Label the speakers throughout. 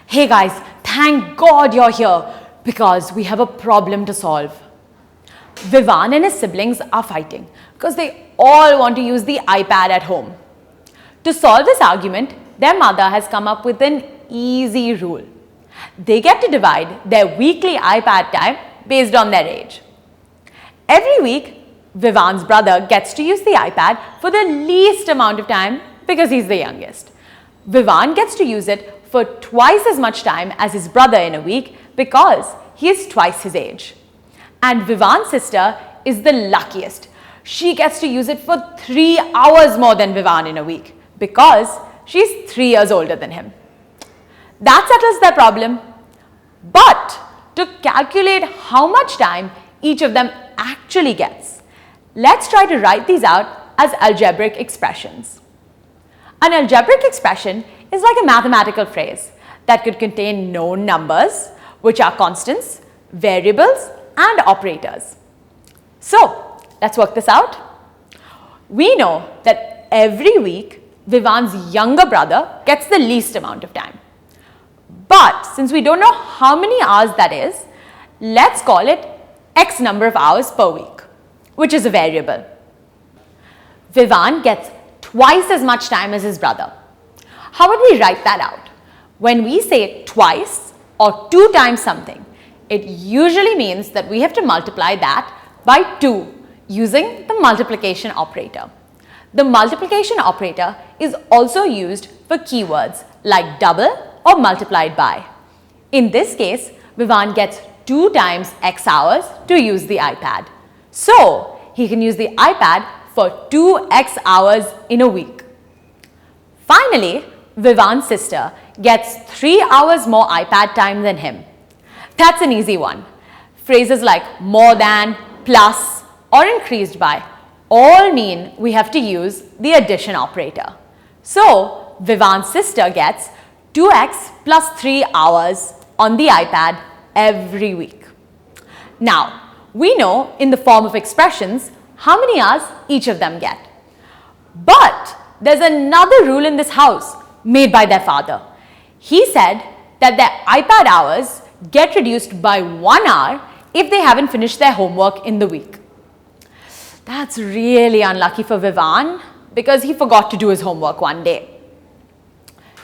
Speaker 1: Hey guys, thank God you're here because we have a problem to solve. Vivan and his siblings are fighting because they all want to use the iPad at home. To solve this argument, their mother has come up with an easy rule. They get to divide their weekly iPad time based on their age. Every week, Vivan's brother gets to use the iPad for the least amount of time because he's the youngest. Vivan gets to use it for twice as much time as his brother in a week because he is twice his age. And Vivan's sister is the luckiest. She gets to use it for 3 hours more than Vivan in a week because she's 3 years older than him. That settles their problem. But to calculate how much time each of them actually gets, let's try to write these out as algebraic expressions. An algebraic expression is like a mathematical phrase that could contain known numbers, which are constants, variables, and operators. So, let's work this out. We know that every week, Vivan's younger brother gets the least amount of time. But since we don't know how many hours that is, let's call it X number of hours per week, which is a variable. Vivan gets twice as much time as his brother. How would we write that out? When we say twice or 2 times something, it usually means that we have to multiply that by 2 using the multiplication operator. The multiplication operator is also used for keywords like double or multiplied by. In this case, Vivan gets 2 times X hours to use the iPad. So, he can use the iPad for 2x hours in a week. Finally, Vivan's sister gets 3 hours more iPad time than him. That's an easy one. Phrases like more than, plus, or increased by all mean we have to use the addition operator. So, Vivan's sister gets 2x plus 3 hours on the iPad every week. Now, we know in the form of expressions how many hours each of them get. But there's another rule in this house made by their father. He said that their iPad hours get reduced by 1 hour if they haven't finished their homework in the week. That's really unlucky for Vivan because he forgot to do his homework one day.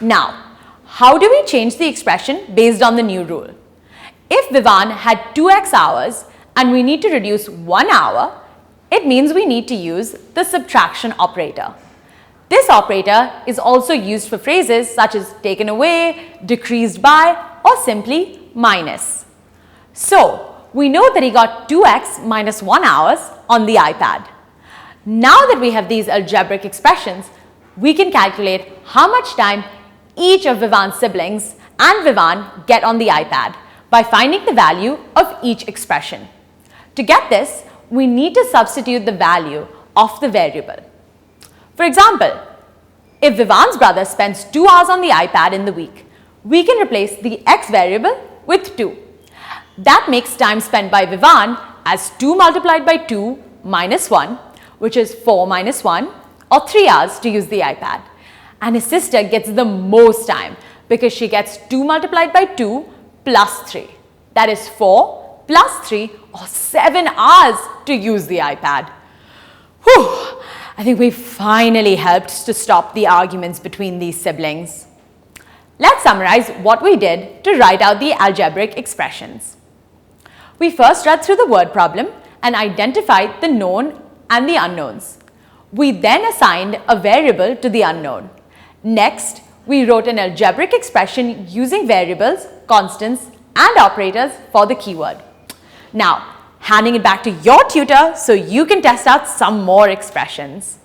Speaker 1: Now, how do we change the expression based on the new rule? If Vivan had 2x hours and we need to reduce 1 hour, it means we need to use the subtraction operator. This operator is also used for phrases such as taken away, decreased by, or simply minus. So, we know that he got 2x minus 1 hours on the iPad. Now that we have these algebraic expressions, we can calculate how much time each of Vivan's siblings and Vivan get on the iPad by finding the value of each expression. To get this, we need to substitute the value of the variable. For example, if Vivan's brother spends 2 hours on the iPad in the week, we can replace the x variable with 2. That makes time spent by Vivan as 2 multiplied by 2 minus 1, which is 4 minus 1, or 3 hours to use the iPad. And his sister gets the most time because she gets 2 multiplied by 2 plus 3. That is 4 plus 3 or 7 hours to use the iPad. Whew! I think we finally helped to stop the arguments between these siblings. Let's summarize what we did to write out the algebraic expressions. We first read through the word problem and identified the known and the unknowns. We then assigned a variable to the unknown. Next, we wrote an algebraic expression using variables, constants, and operators for the keyword. Now, handing it back to your tutor so you can test out some more expressions.